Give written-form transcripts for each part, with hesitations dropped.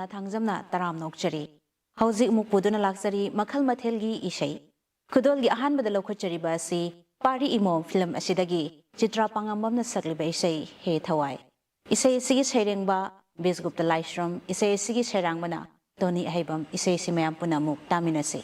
थांजमना तराम नोकचरी हौजिक मुपुदुना लाक्चरी मखल मथेलगी इशै खुदोलगी अहानबदा लौखचरीबा असि पारी इमोम फिल्म असिदगी चित्रा पांगमबमना सकलिबा इशै हे थवाई इशै सिगी सैरेंबा बिसगुप्ता लाइश्रम इशै सिगी सैरांगबना टोनी अहैबम इशै सिमयाम पुनामुक तामिनसी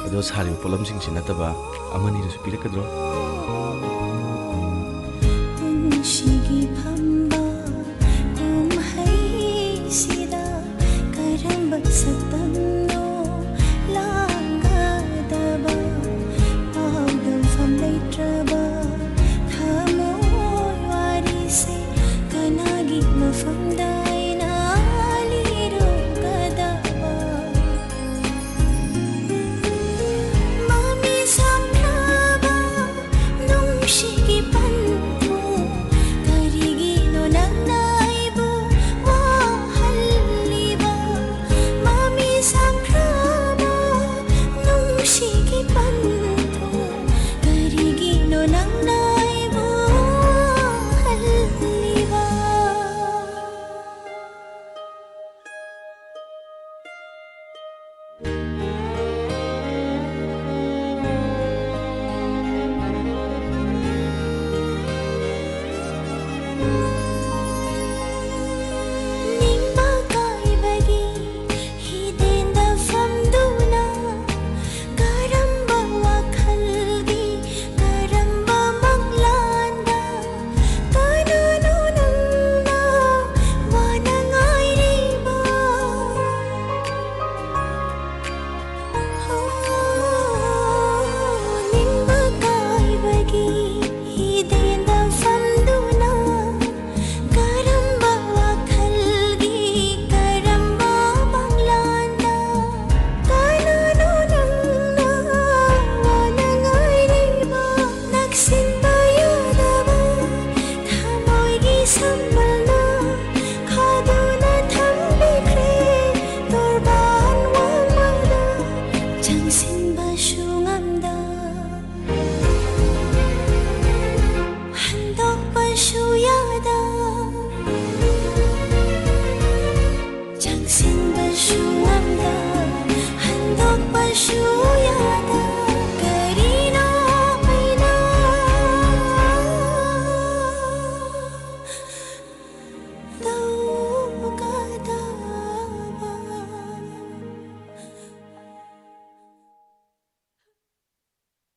ꯑꯗꯣ ꯁꯥꯔꯤꯕ ꯄꯣꯠꯂꯝꯁꯤꯡꯁꯤ ꯅꯠꯇꯕ ꯑꯃꯅꯤꯗꯁꯨ ꯄꯤꯔꯛꯀꯗ꯭ꯔꯣ?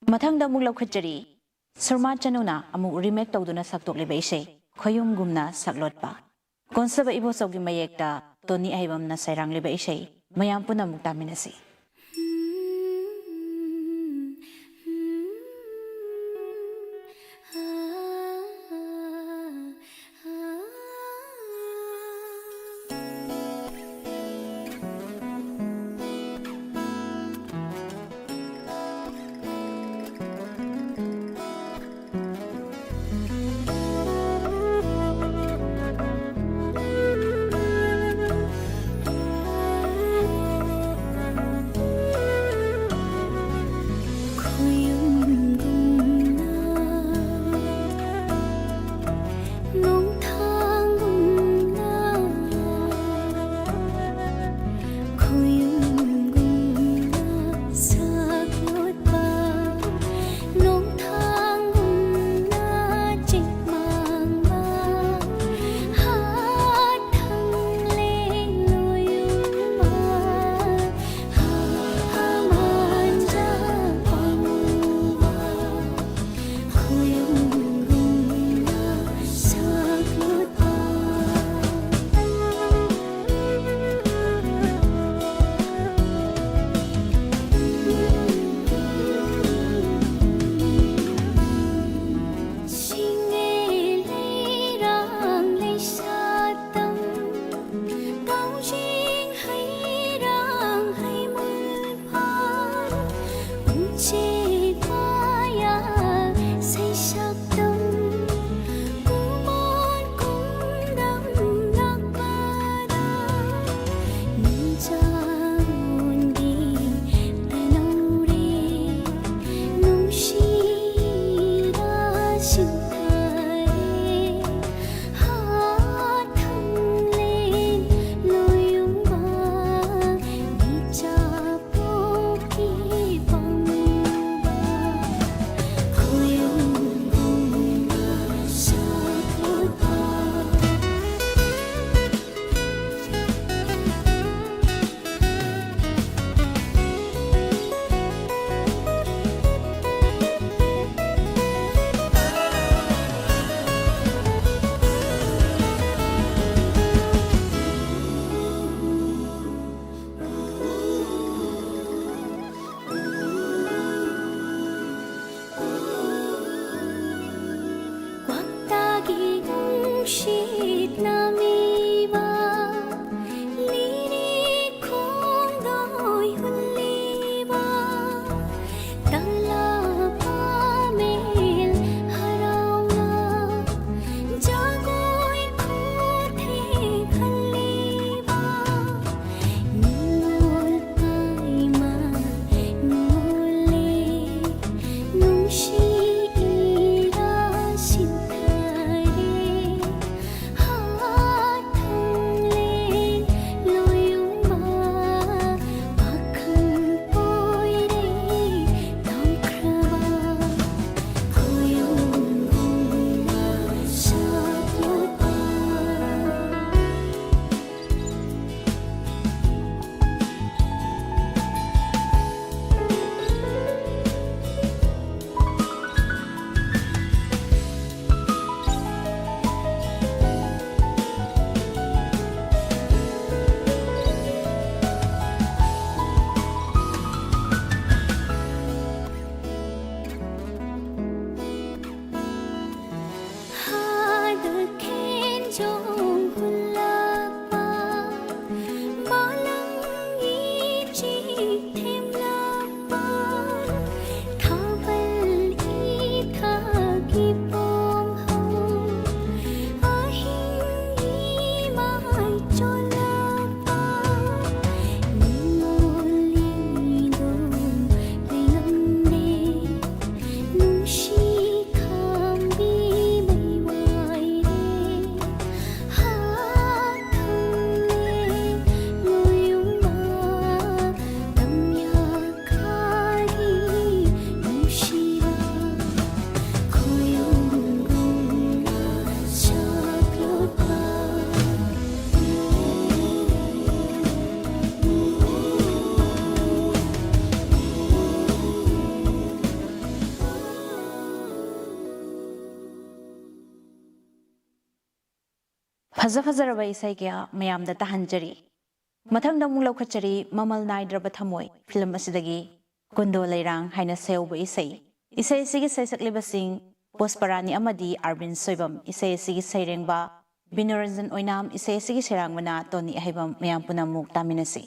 मथंगदा मुक लौखचरी सुरमा चनुना अमुक रिमेक तौदुना सक्तोकलिबा इशै खोयुमगुमना सक्लोटपा कोनसबा इबोसौगी मयेक्ता टोनी अहैबमना सैरांगलिबा इशै मयाम पुना मुक तामिनसी ꯐꯖ ꯐꯖꯔꯕ ꯏꯁꯩ ꯀꯌꯥ ꯃꯌꯥꯝꯗ ꯇꯥꯍꯟꯖꯔꯤ ꯃꯊꯪꯗ ꯑꯃꯨꯛ ꯂꯧꯈꯠꯆꯔꯤ ꯃꯃꯜ ꯅꯥꯏꯗ꯭ꯔꯕ ꯊꯃꯣꯏ ꯐꯤꯂꯝ ꯑꯁꯤꯗꯒꯤ ꯀꯨꯟꯗꯣ ꯂꯩꯔꯥꯡ ꯍꯥꯏꯅ ꯁꯩꯍꯧꯕ ꯏꯁꯩ ꯑꯁꯤꯒꯤ ꯁꯩꯁꯛꯂꯤꯕꯁꯤꯡ ꯄꯣꯁꯄꯔꯥꯅꯤ ꯑꯃꯗꯤ ꯑꯔꯕꯤꯟ ꯁꯣꯏꯕꯝ ꯏꯁꯩ ꯑꯁꯤꯒꯤ ꯁꯩꯔꯦꯡꯕ ꯕꯤꯅꯣꯔꯟꯖꯟ ꯑꯣꯏꯅꯥꯝ ꯏꯁꯩ ꯑꯁꯤꯒꯤ ꯁꯩꯔꯥꯡꯕꯅ ꯇꯣꯅꯤ ꯑꯍꯩꯕꯝ ꯃꯌꯥꯝ ꯄꯨꯝꯅꯃꯛ ꯇꯥꯃꯤꯟꯅꯁꯤ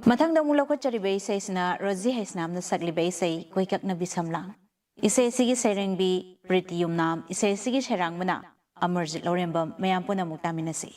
ꯃꯊꯪꯗ ꯑꯃꯨꯛ ꯂꯧꯈꯠꯆꯔꯤꯕ ꯏꯁꯩꯁꯤꯅ ꯔꯣꯖꯤ ꯍꯩꯁꯅꯥꯝꯅ ꯁꯛꯂꯤꯕ ꯏꯁꯩ ꯀꯣꯏꯀꯛꯅꯕꯤ ꯁꯝꯂꯥꯡ ꯏꯁꯩ ꯑꯁꯤꯒꯤ ꯁꯩꯔꯦꯡꯕꯤ ꯄ꯭ꯔꯤꯇꯤ ꯌꯨꯝꯅꯥꯝ ꯏꯁꯩ ꯑꯁꯤꯒꯤ ꯁꯩꯔꯥꯡꯕꯅ ꯑꯃꯔꯖꯤꯠ ꯂꯧꯔꯦꯝꯕꯝ ꯃꯌꯥꯝ ꯄꯨꯝꯅꯃꯛ ꯇꯥꯃꯤꯟꯅꯁꯤ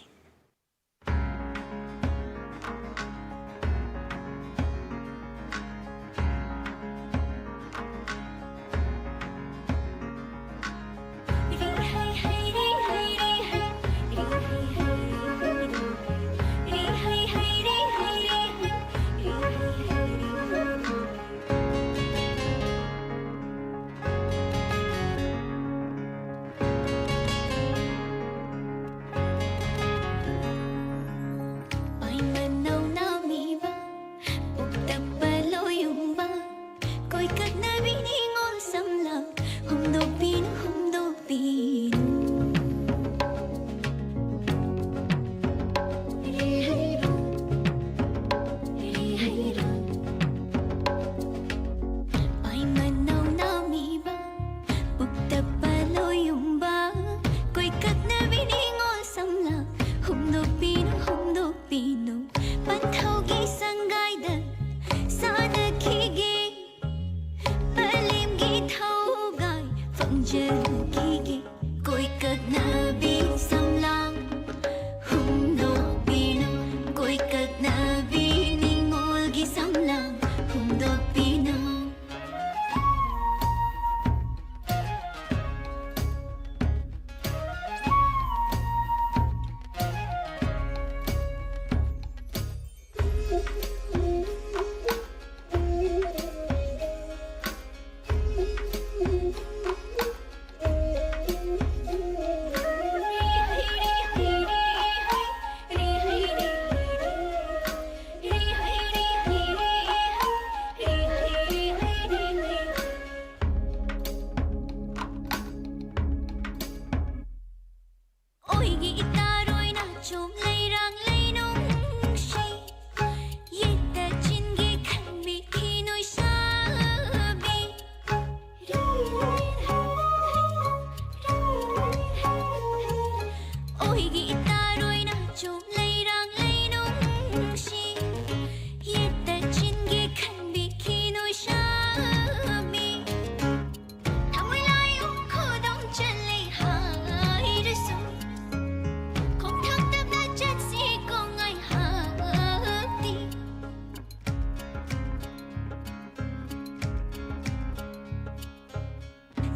Koi kaknabi ningol gisamlang humdok pino.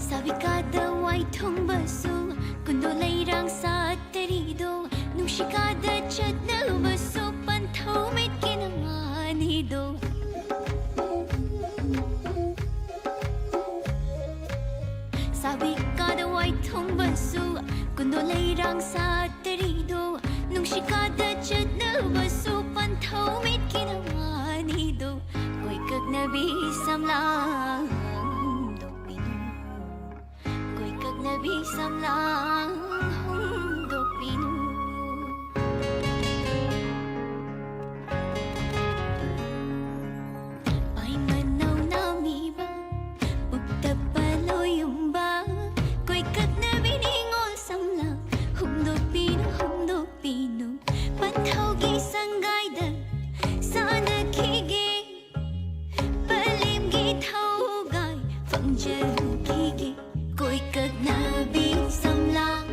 Sabikada wai thong basu kundo leirang sa terido nushikada chatna basu panthau met kinamani do Sabikada wai thong basu kundo leirang sa terido nushikada chatna basu panthau met kinamani do koi kaknabi samlang Nabi samlang humdok pinu Pai manaw nami ba Bukta paloyong ba Ko'y kag nabi ningol samlang humdok pinu Pantaw gisang gayda sana kigi Palim gitaw gay Fangjal kigi Koi kaknabi samlang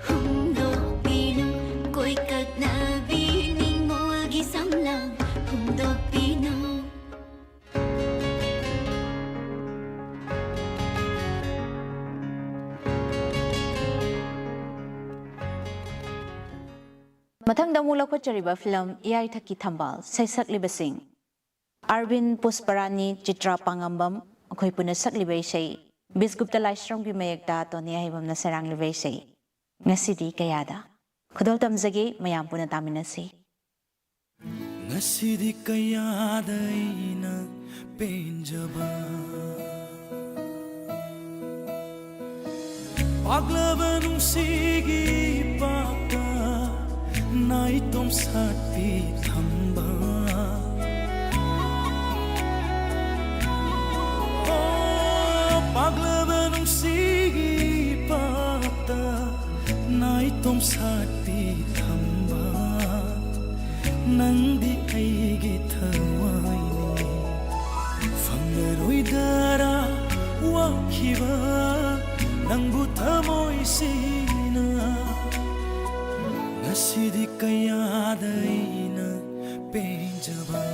humdok pino Koi kaknabi ningol gisamlang humdok pino Mathangda mula ko chariba film Iyai Thaki Thambal Saisak Libasing Arvind Pusparani Chitra Pangambam akhoi puna sakliba isai Bisgupta Laishrong ki mayagda to niya hibam na sarang libay say. Ngasidi kayada. Kudol tamzagi mayam po na tamin na si. Ngasidi kayada ina penjaba. Paglaban ng sige paka na itong sati thamba. Paglaban ng sige pata na itong sati thamba nang di ay gitaway ni Fangaroy dara wakiba nang buta mo'y sina Ngasidi kaya day na penjaba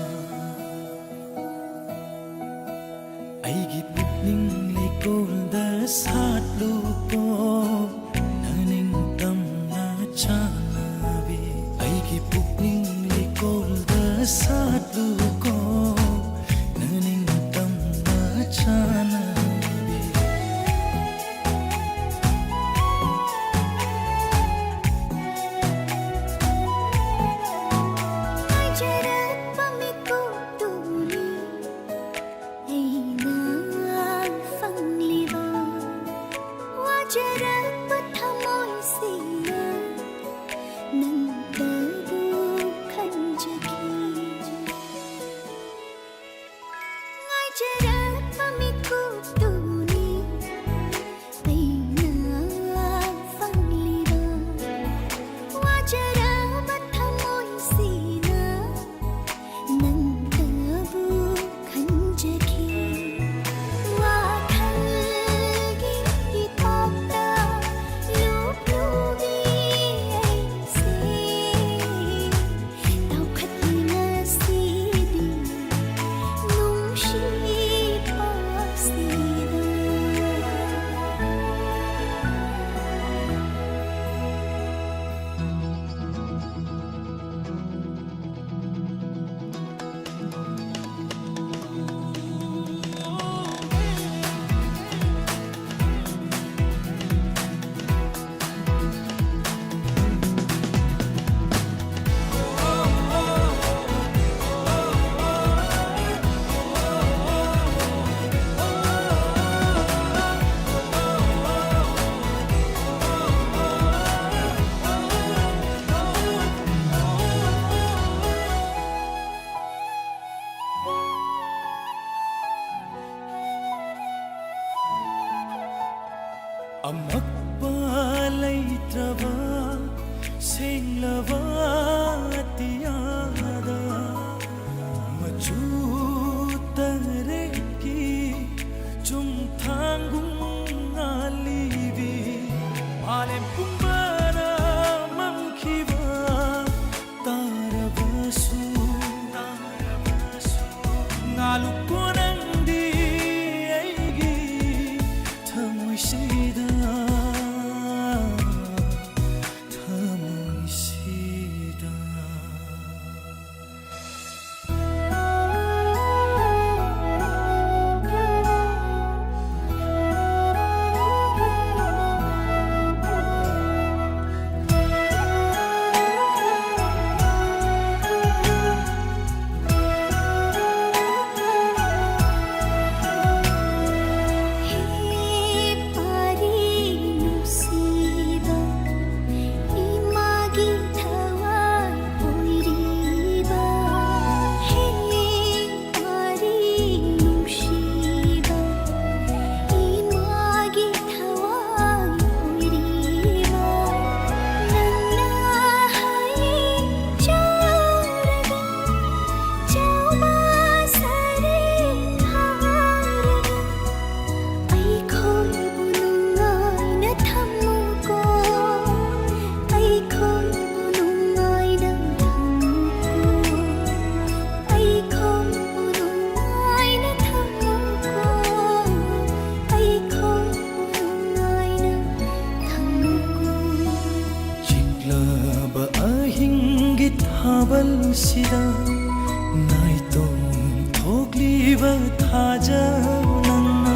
Ay gipit ning likol da sa lupo Naning tam na chanabi Ay gipit ning likol da sa lupo Naning tam na chanabi Ay jarat pamiko tuli Ay nang fangliba Wajarat patamoy siya Nang dabukan jaki ꯑꯃꯛꯄ ꯂꯩꯇ꯭ꯔꯕ ꯁꯦꯡꯂꯕ ꯑꯇꯤꯌꯥꯗ ꯃꯆꯨ ꯇꯔꯦꯠꯀꯤ ꯆꯨꯝꯊꯥꯡꯒꯨꯝ ꯉꯥꯜꯂꯤꯕꯤ ꯃꯥꯂꯦꯝ ꯄꯨꯝꯕꯅ ꯃꯝꯈꯤꯕ ꯇꯥꯔꯕꯁꯨ ꯉꯥꯂꯨꯀꯣ ꯅꯪꯗꯤ ꯑꯩꯒꯤ ꯊꯃꯣꯏꯁꯤꯗ ꯊꯥꯕꯜꯁꯤꯗ ꯅꯥꯏꯇꯣꯝ ꯊꯣꯛꯂꯤꯕ ꯊꯥꯖ ꯅꯪꯅ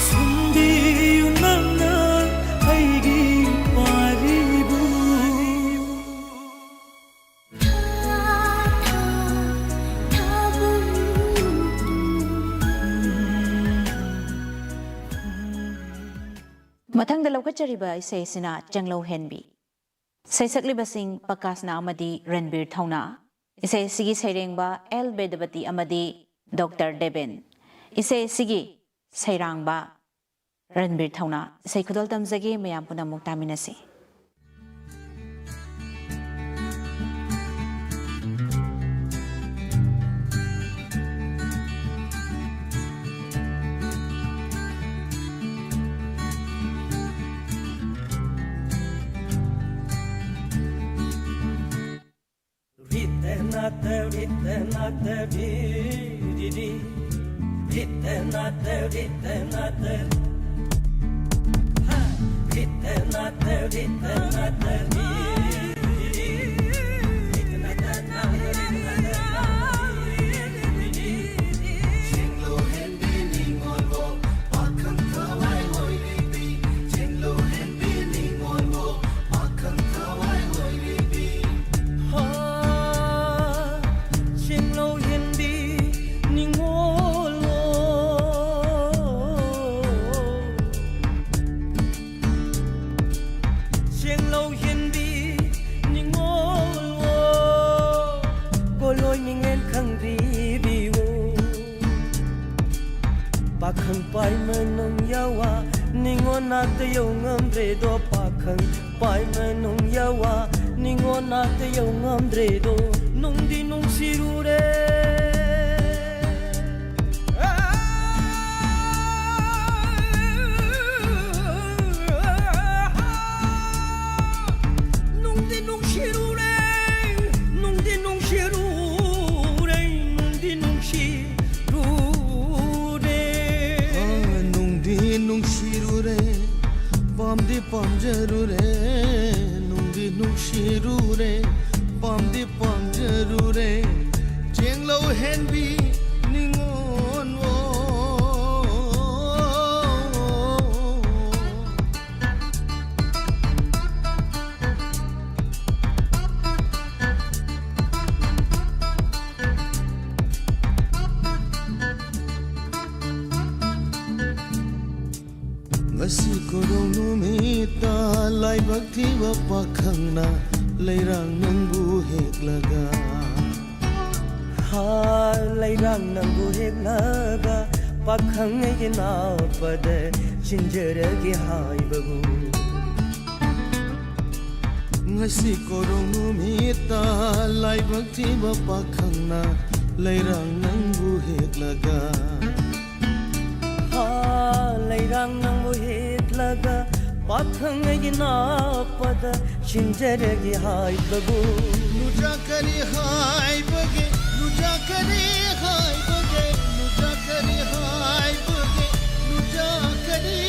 ꯁꯨꯝꯕꯤꯌꯨ ꯅꯪꯅ ꯑꯩꯒꯤ ꯄꯥꯔꯤꯕꯨ ꯃꯊꯪꯗ ꯂꯧꯈꯠꯆꯔꯤꯕ ꯏꯁꯩꯁꯤꯅ ꯆꯦꯡꯂꯧ ꯍꯦꯟꯕꯤ ꯁꯩꯁꯛꯂꯤꯕꯁꯤꯡ ꯄꯀꯥꯁꯅꯥ ꯑꯃꯗꯤ ꯔꯟꯕꯤꯔ ꯊꯧꯅꯥ ꯏꯁꯩ ꯑꯁꯤꯒꯤ ꯁꯩꯔꯦꯡꯕ ꯑꯦꯜ ꯕꯦꯗꯕꯇꯤ ꯑꯃꯗꯤ ꯗꯣꯛꯇꯔ ꯗꯦꯕꯦꯟ ꯏꯁꯩ ꯑꯁꯤꯒꯤ ꯁꯩꯔꯥꯡꯕ ꯔꯟꯕꯤꯔ ꯊꯧꯅꯥ ꯏꯁꯩ ꯈꯨꯗꯣꯜ ꯇꯝꯖꯒꯦ ꯃꯌꯥꯝ ꯄꯨꯝꯅꯃꯛ ꯇꯥꯃꯤꯟꯅꯁꯤ Pakhang pai manong yawa ningon nate yo ngamdre do pakhang pai manong yawa ningon nate yo ngamdre do nung di nung sirure nung di nung sirure nung di nung sirure nung di nung sirure nung shirure pam di pam jarure nung di nung shirure pam di pam jarure chenglo hen bi ningon wo ngasi korong numita lai bakti wa pakhangna leirang nangbu heklaga ha leirang nangbu heklaga पाखंगे नापद चिंजरगे हाइबगु ngasi korong numita laibak thiba pakhangna leirang nangbu hetlaga ha leirang nangbu hetlaga pakhangge naapad chinjarage haibagu nuja kari haibage nuja kari haibage nuja kari haibage nuja kari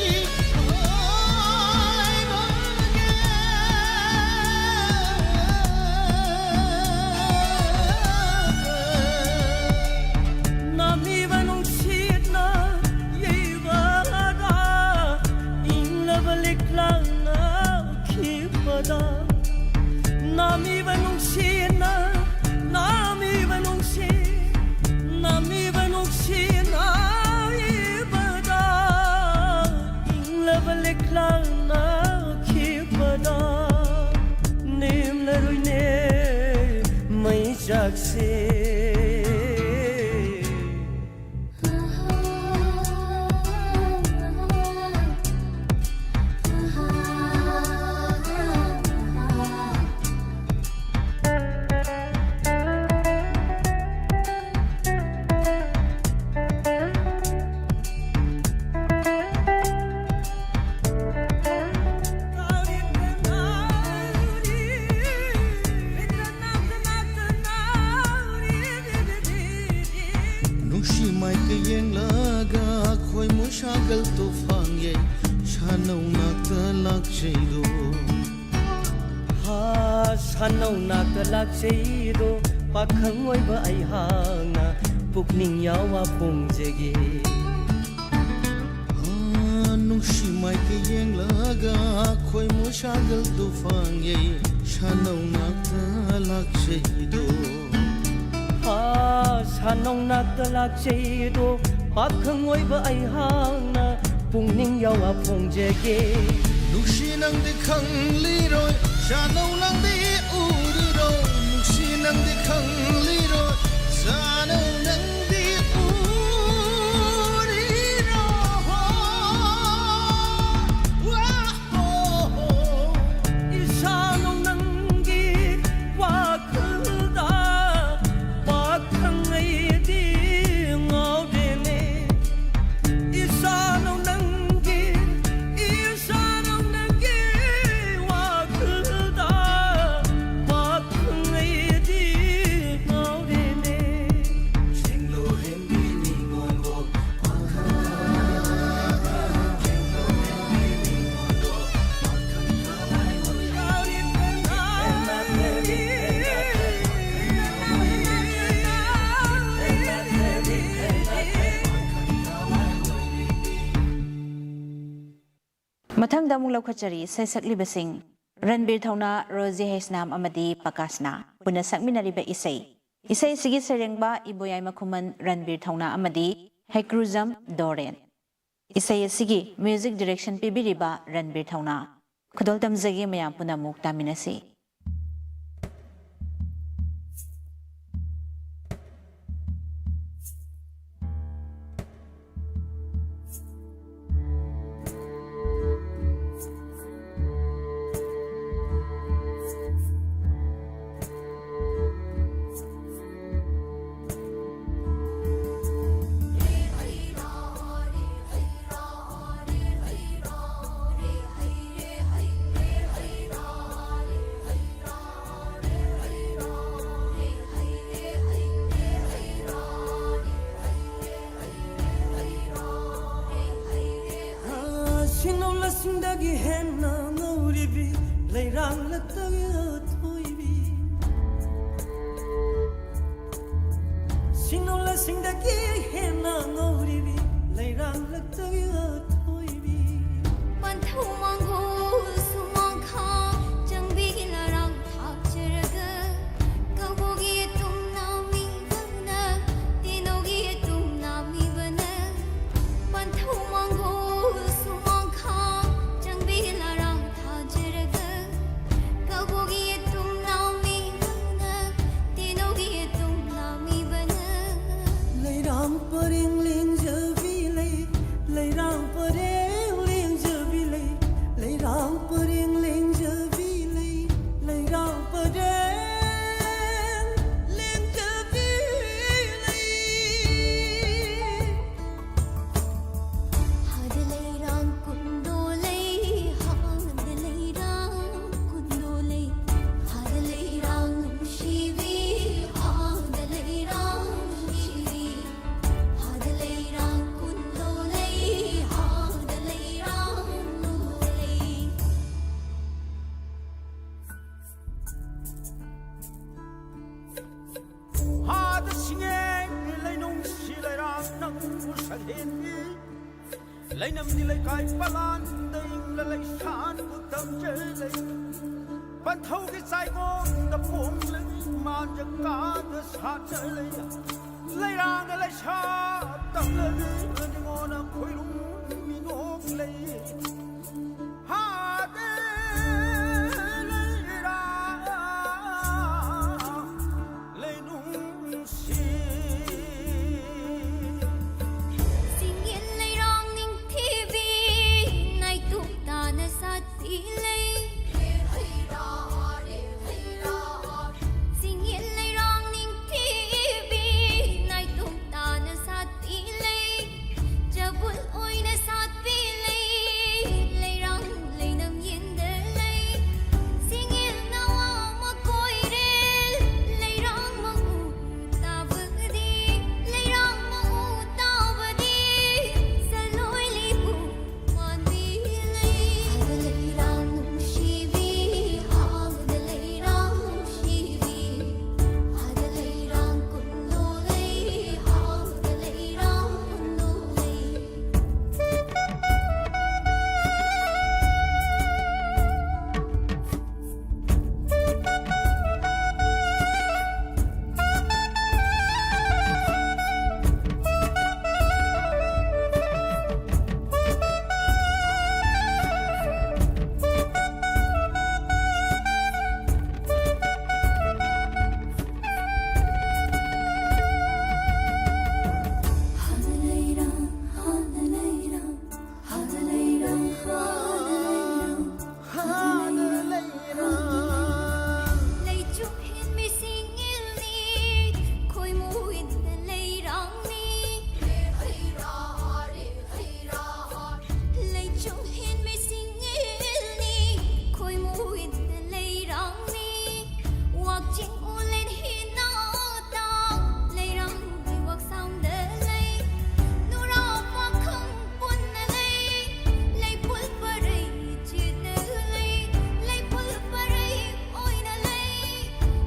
Nami vanung sina, nami vanung sina, ibada. Ingla balik lang na kibada. Nim laruy ne may jaksi. shagal to fangye shanau nakta laksheido ha shanau nakta laksheido pakhang oi ba ai hanga pukning yawa pungjege nungshi mai ke yeng laga khoi mo shagal to fangye shanau nakta laksheido ha shanau nakta laksheido pakhang oi ba ai hanga pungning yawa pungjege nushi nang de khang li roi shanau nang de uri ro nushi nang de khang li roi shanau nang de uri ro ishanau nang gi wa khuda pakhang ai di ngau de ne ishanau nang gi wa khuda pakhang ai di ngau de ne Singlo hendi ni ngolo ꯃꯊꯪꯗ ꯑꯃꯨꯛ ꯂꯧꯈꯠꯆꯔꯤ ꯁꯩꯁꯛꯂꯤꯕꯁꯤꯡ ꯔꯟꯕꯤꯔ ꯊꯧꯅꯥ ꯔꯣꯖꯤ ꯍꯩꯁꯅꯥꯝ ꯑꯃꯗꯤ ꯄꯀꯥꯁꯅ ꯄꯨꯟꯅ ꯁꯛꯃꯤꯟꯅꯔꯤꯕ ꯏꯁꯩ ꯑꯁꯤꯒꯤ ꯁꯩꯔꯦꯡꯕ ꯏꯕꯣꯌꯥꯏ ꯃꯈꯨꯃꯟ ꯔꯟꯕꯤꯔ ꯊꯧꯅꯥ ꯑꯃꯗꯤ ꯍꯩꯀ꯭ꯔꯨꯖꯝ ꯗꯣꯔꯦꯟ ꯏꯁꯩ ꯑꯁꯤꯒꯤ ꯃ꯭ꯌꯨꯖꯤꯛ ꯗꯤꯔꯦꯛꯁꯟ ꯄꯤꯕꯤꯔꯤꯕ ꯔꯟꯕꯤꯔ ꯊꯧꯅꯥ ꯈꯨꯗꯣꯜ ꯇꯝꯖꯒꯦ ꯃꯌꯥꯝ ꯄꯨꯟꯅ ꯑꯃꯨꯛ ꯇꯥꯃꯤꯟꯅꯁꯤ Sindagi henna ngoribi leirang latagi athoibi Sinola sindagi henna ngoribi leirang latagi athoibi Panthu mangu sumang kha jangbi larang thapcharaga kabogi tum nami bana tinogi tum nami bana Panthu mangu Paring ling javi nang sahin ni lấy năm đi lấy cái palan tình là lấy san của tâm chơi lấy ban thâu cái sai ngon đập buông lấy màn chẳng cá đưa sát chơi lấy ra cái lấy sa tâm lấy người ngon nằm khôi lung mi ngốc lấy ha đê lấy ra lấy nung xì Sinh yên lấy rong ninh TV Này tụ ta nè sát tí lấy Sinh yên lấy rong ninh TV Này tụ ta nè sát tí lấy Chà bụi ôi nè sát tí lấy Lấy rong lấy nằm yên đê lấy Sinh yên nào mà coi đê Lấy rong mà ngủ ta vững đi Lấy rong mà ngủ ta vững đi Sa lối li bù mòn đi lấy Hãy lấy rong nung shi vi Hãy lấy rong nung shi vi Hãy lấy rong cùng lô lấy Hãy lấy rong cùng lô lấy Lấy chúc hiên mi sinh yên ni Khôi mũ yên lấy rong ni Lấy chúc hiên mi sinh yên ni Khôi mũ yên lấy rong ni Hoặc chinh u lên hiên nó tao Lấy rong đi hoặc xong đỡ lấy Nụ rau hoặc không buồn lấy bút vào đây chết lấy bút vào đây ôi lấy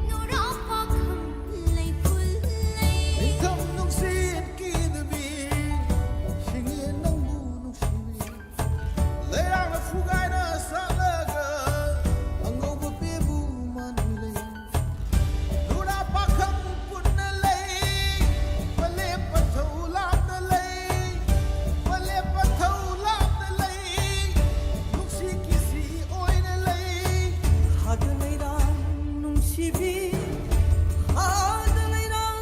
nụ rau hoặc không lấy bút lấy Không nung xin kia nữ bi Sinh yên nông bu nung xin Lấy ra là phu gai nó xa lơ gờ Ang ngô bơ bê bu mà nữ lấy Nụ ra bạc không bút nữ lấy Và lê bật thâu làm nữ lấy Và lê bật thâu làm nữ lấy Lúc xì kỳ xì ôi nữ lấy Hãy lấy rong nung shi vi Hãy lấy rong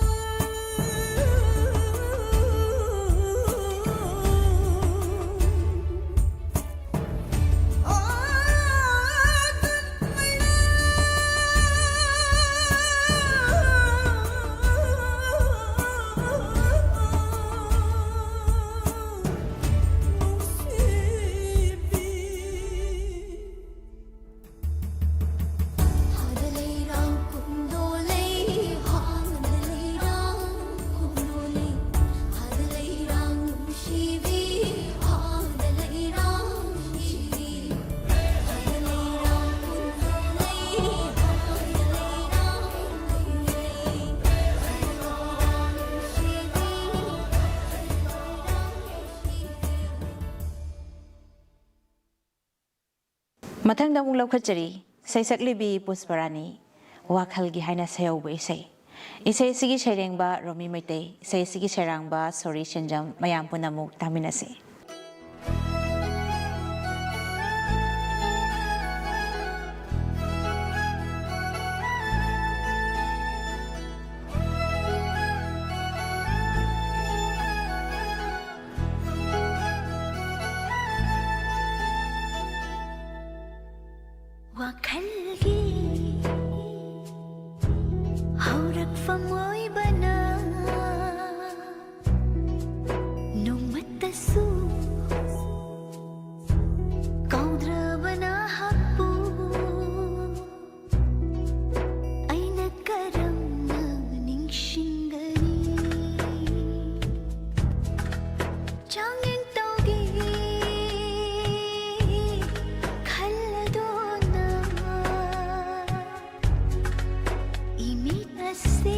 Hãy lấy rong cùng lô lấy Hãy lấy rong cùng lô lấy Hãy lấy rong nung shi vi Hãy lấy rong shi vi Hãy lấy rong cùng lô lấy Hãy lấy rong cùng lô lấy Hãy lấy rong shi vi Mathangda mung laukhachari saisaklibi Pusparani wakhalgi haina sayawba isai sigi shairengba Romi Maitei isai sigi shairangba Sori Shenjam mayam punamuk taminase wakhalgi haurak famoi bana nung matasu kaudra bana hapu aina karam na ningshingari changeng taugi khalladona imit ase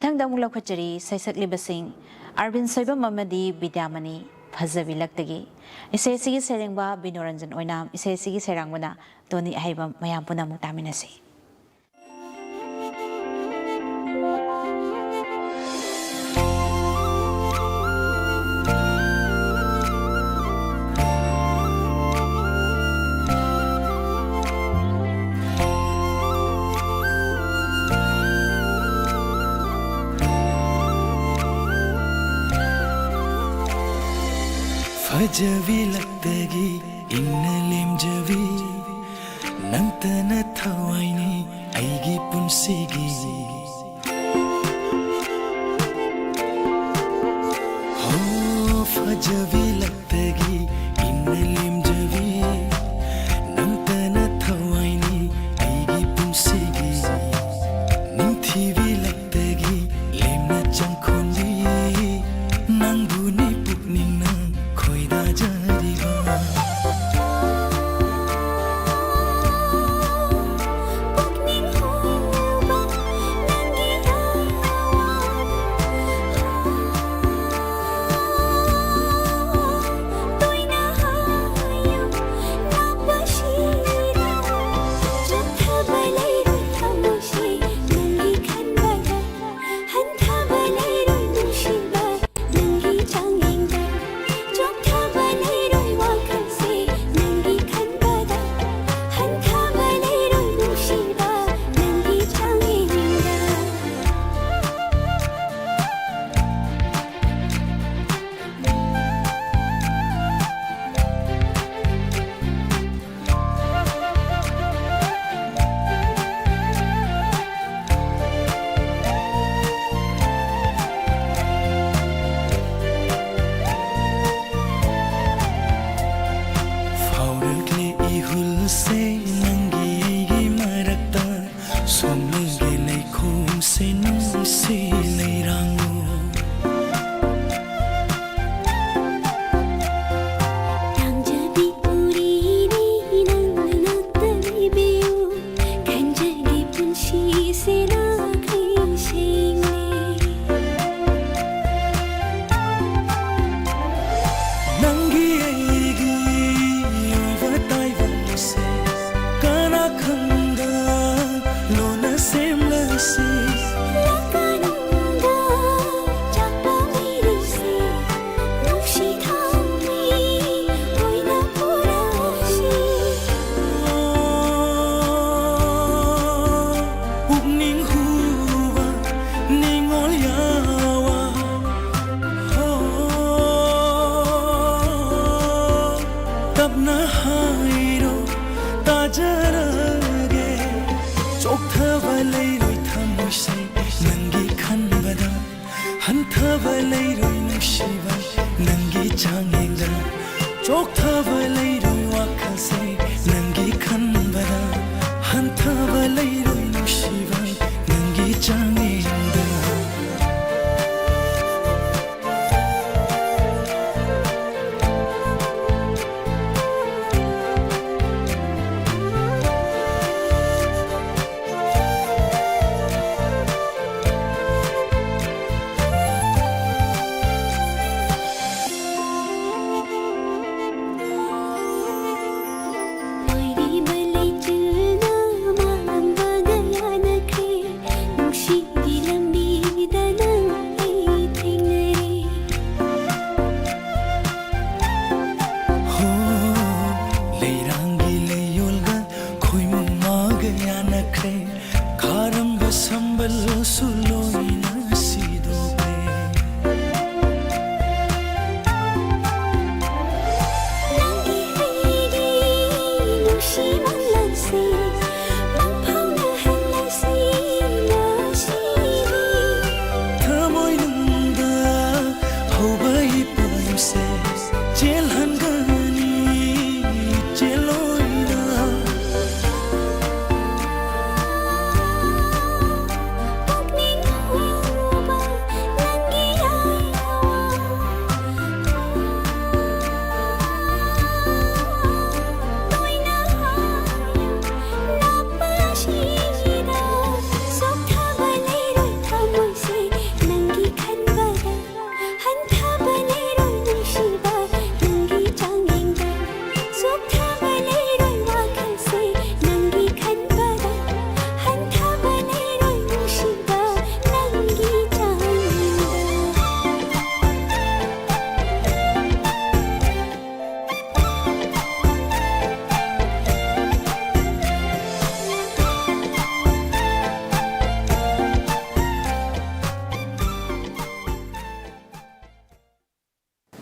ꯊꯪꯗ ꯑꯃꯨꯛ ꯂꯧꯈꯠꯆꯔꯤ ꯁꯩꯁꯛꯂꯤꯕꯁꯤꯡ ꯑꯔꯕꯤꯟ ꯁꯣꯏꯕꯝ ꯑꯃꯗꯤ ꯕꯤꯗ꯭ꯌꯥꯃꯅꯤ ꯐꯖꯕꯤꯂꯛꯇꯒꯤ ꯏꯁꯩ ꯑꯁꯤꯒꯤ ꯁꯩꯔꯦꯡꯕ ꯕꯤꯅꯣꯔꯟꯖꯟ ꯑꯣꯏꯅꯥꯝ ꯏꯁꯩ ꯑꯁꯤꯒꯤ ꯁꯩꯔꯥꯡꯕꯅ ꯇꯣꯅꯤ ꯑꯍꯩꯕꯝ ꯃꯌꯥꯝ ꯄꯨꯟꯅ ꯑꯃꯨꯛ ꯇꯥꯃꯤꯟꯅꯁꯤ फजवी लगतगी इन्ना लेमजवी नंतना थवाइनी आईगी पुंसीगी हो फजवी लगतगी इन्ना लेमजवी नंतना थवाइनी आईगी पुंसीगी निंथीवी लगतगी लेमना चंखोंदी नंगुनी पुकनिंगना खोइदा जारीबा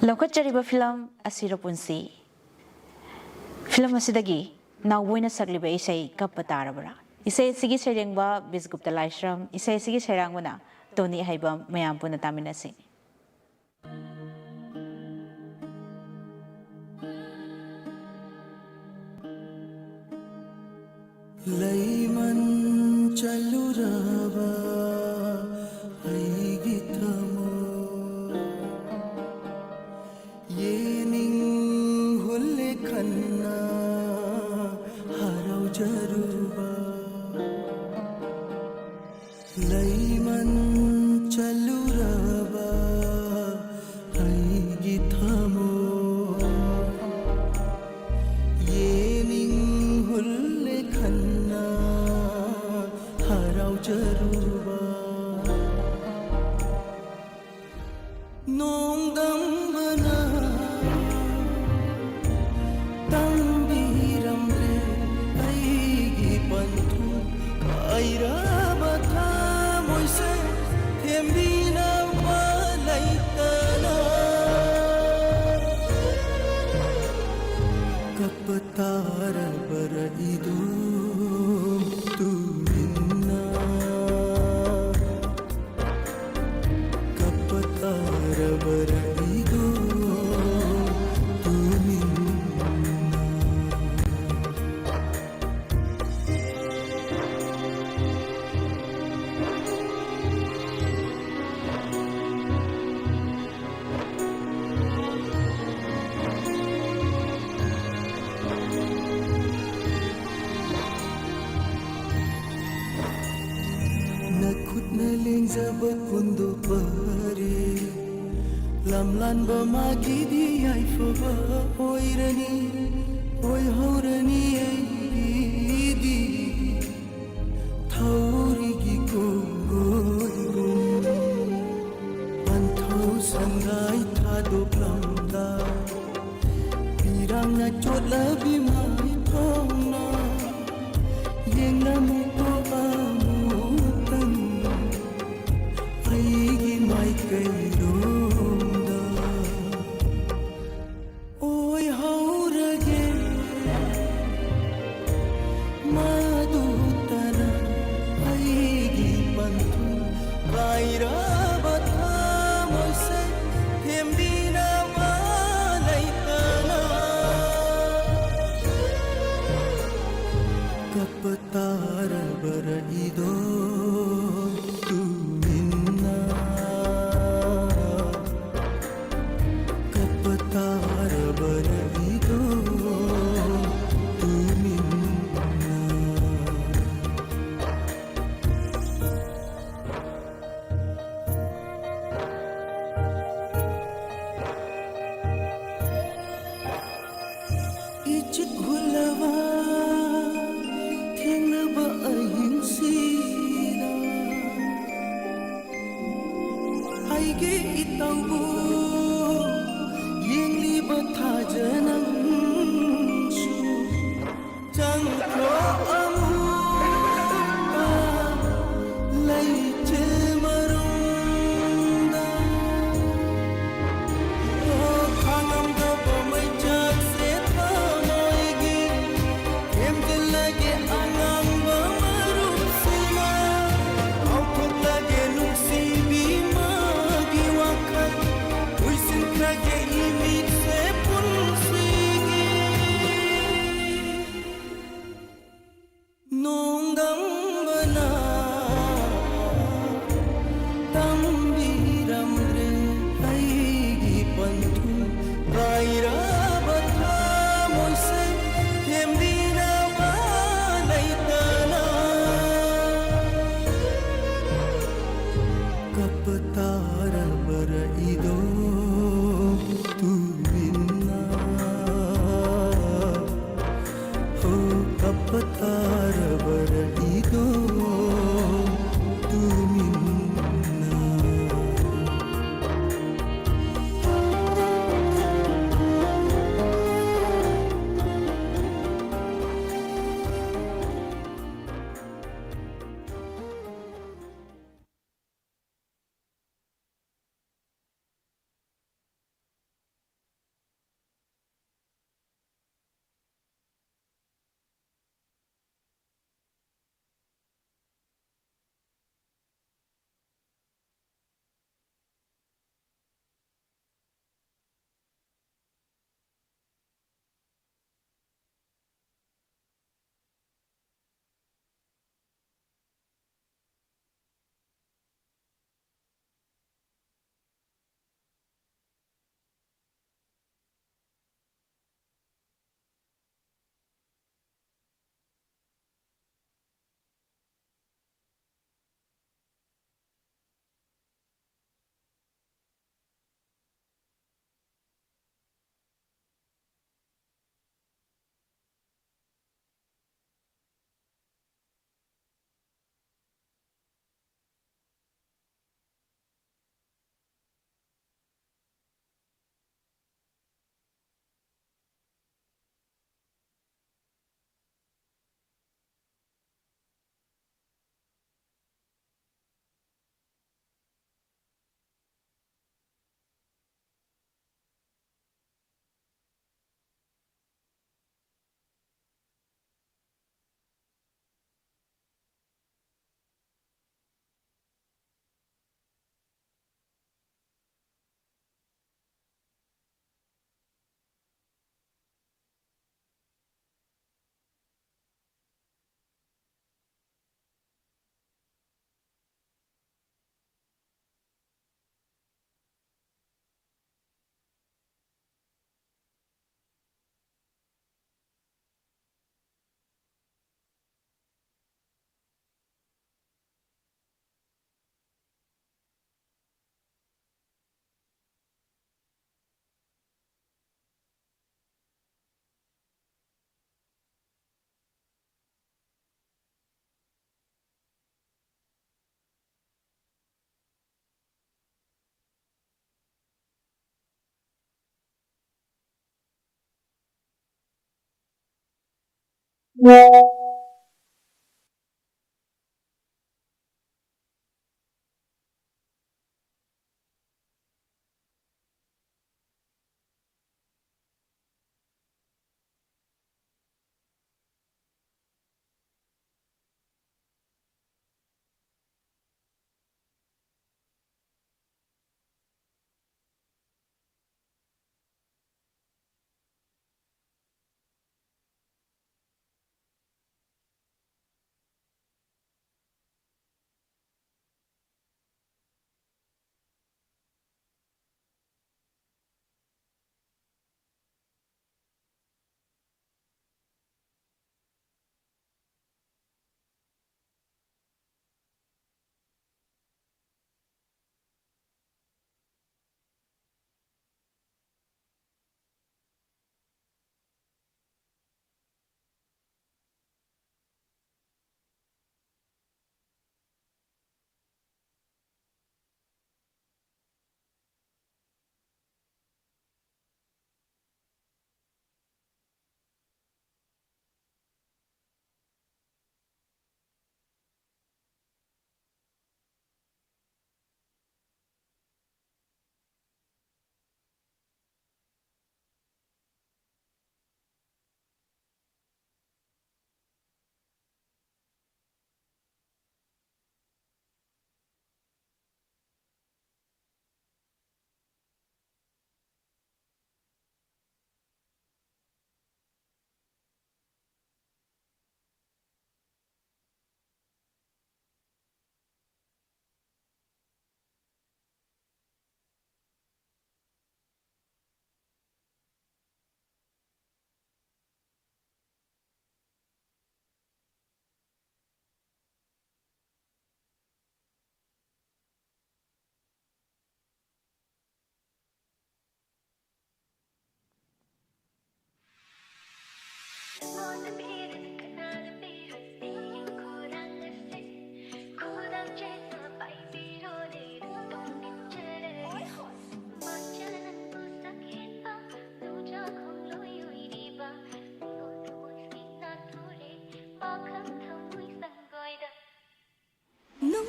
लौखटचरिबा फिल्म असिर पुंसी फिल्म असिदगी नावोइना सकलिबा इसै कप्पा तारबरा इसै सिगी सैरेंबा बिस्गुप्ता लाइश्रम इसै सिगी सैरांगना टोनी हाइबा मयाम पुना तामिनसि लैमन चलुराबा ऐगी थमो येनिंग हुल्ले खन्ना हराउ जरुबा लैमन चलुराबा ऐगी थमो येनिंग हुल्ले खन्ना हराउ जरुबा नोंगंबना तंबीरमरे ऐगी पंथु कायराबा था मोइसे थेम्बिना वालैतना कपतार बरइदो तुमिन्ना कपतार बरइदो तुमिन्ना Nakutna lengzaba kundo pare lamlan ba magidi ai foba oirani oi horani ai di thauri gi ko goi pantho sangai thado plamda pirang na chotla bi mai thongna yengna mu ko amutan aigi mai kaironda oi haurage madutana aigi panthu kaira batha moise thembina walaitana kaptar baraido tuminna kaptar baraido tuminna ichit gulawa thengnaba ahingsina aige itaubu yengliba thajanangsu changkro amuta leichil marunda o khangamda bomai jak se thamoigi kemdilage angang bamarusima authok lage nuksi bimagi wakhat uisin krage imit se punsigi nongambana tambiramre aigi panthu kaira batha moise thembina walaitana kaptar baraido tuminna ho kaptar baraido tuminna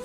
nung